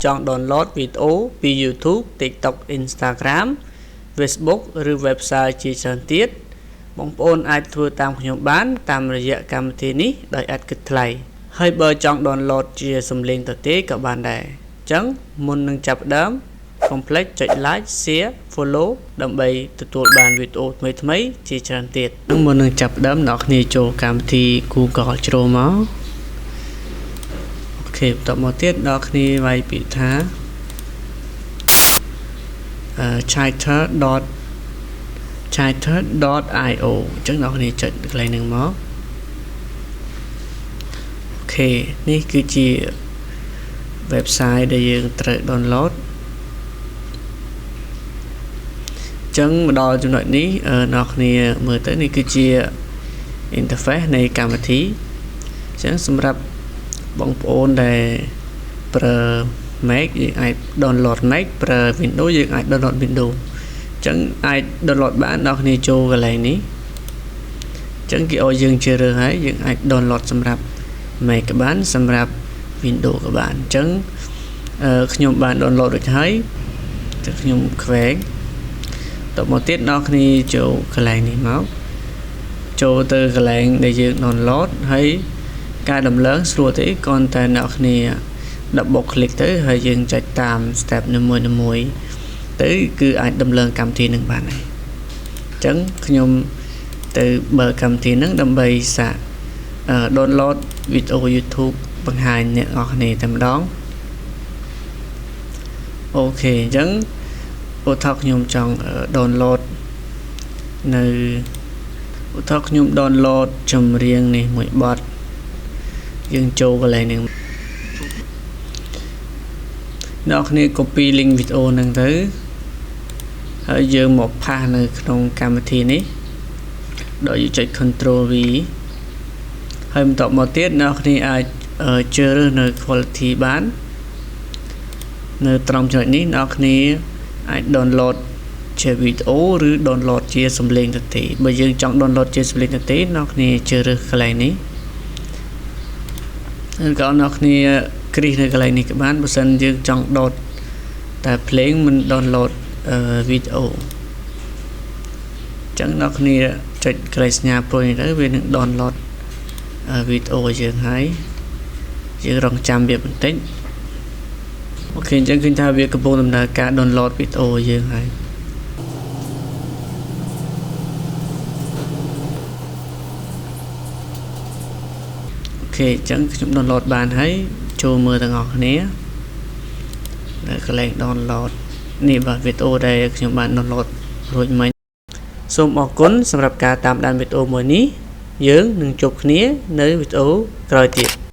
ចង់ download វីដេអូពី YouTube TikTok Instagram Facebook ឬ website ជាច្រើនទៀតបងប្អូនអាចធ្វើតាមខ្ញុំបានតាមរយៈកម្មវិធីនេះដោយឥតគិតថ្លៃហើយបើចង់ download ជាសំឡេងទទេក៏បានដែរអញ្ចឹងមុននឹងចាប់ផ្ដើម កុំភ្លេចចុច like share follow ដើម្បីទទួលបានវីដេអូថ្មីៗជាច្រើនទៀតនឹងមុននឹងចាប់ផ្ដើមអ្នកគ្នាចូលកម្មវិធី Google Chrome មកអូខេបន្តមកទៀតអ្នកគ្នាវាយពាក្យថា chatter.io អញ្ចឹងអ្នកគ្នាចុចកន្លែងហ្នឹងមកអូខេនេះគឺជា website ដែលយើងត្រូវ download ចឹងមកដល់ចំណុចនេះអ្នកគ្នាមើលទៅនេះគឺជា interface នៃកម្មវិធីអញ្ចឹងសម្រាប់បងប្អូនដែលប្រើ Mac យើងអាច download Mac ប្រើ Windows យើងអាច download Windows អញ្ចឹងអាច download បានអ្នកគ្នាចូលកន្លែងនេះអញ្ចឹងគេឲ្យយើងជ្រើសរើសហើយយើងអាច download សម្រាប់ Mac ក៏បានសម្រាប់ Windows ក៏បានអញ្ចឹងខ្ញុំបាន download រួចហើយតែខ្ញុំខ្វែងតមកទៀតអ្នកគ្នាចូលកន្លែងនេះមកចូលទៅកន្លែងដែលយើង download ហើយការដំឡើងស្រួលទេគ្រាន់តែអ្នកគ្នា double click ទៅហើយយើងចុចតាម step នីមួយៗទៅគឺអាចដំឡើងកម្មវិធីនឹងបានហើយអញ្ចឹងខ្ញុំទៅបើកកម្មវិធីនឹងដើម្បីសាកdownload វីដេអូ YouTube បង្ហាញអ្នកនរគ្នាតែម្ដងអូខេអញ្ចឹងឧទាហរណ៍ខ្ញុំចង់ download នៅឧទាហរណ៍ខ្ញុំ download ចម្រៀងនេះមួយបទយើងចូលកន្លែងនេះអ្នកគ្នា copy link វីដេអូហ្នឹងទៅហើយយើងមកផាសនៅក្នុងកម្មវិធីនេះដោយយើងចុច Ctrl V ហើយបន្តមកទៀតអ្នកគ្នាអាចជ្រើសរើសនៅ quality បាននៅត្រង់ចំណុចនេះអ្នកគ្នាអាច download ជាវីដេអូឬ download ជាសំឡេងទទេបើយើងចង់ download ជាសំឡេងទទេអ្នកគ្នាជ្រើសរើសកន្លែងនេះហើយក៏អ្នកគ្នាគ្រីសនៅកន្លែងនេះក៏បានបើសិនយើងចង់ដោតតែភ្លេងមិន download វីដេអូអញ្ចឹងអ្នកគ្នាចុចកន្លែងសញ្ញាព្រុយនេះទៅវានឹង download វីដេអូយើងហើយយើងរងចាំវាបន្តិចអូខេអញ្ចឹងឃើញថាវាកំពុងដំណើរការ download វីដេអូយើងហើយអូខេអញ្ចឹងខ្ញុំ download បានហើយចូលមើលទាំងអស់គ្នានៅកន្លែង download នេះបាទវីដេអូដែលខ្ញុំបាន download រួចមិញសូមអរគុណសម្រាប់ការតាមដានវីដេអូមួយនេះយើងនឹងជួបគ្នានៅវីដេអូក្រោយទៀត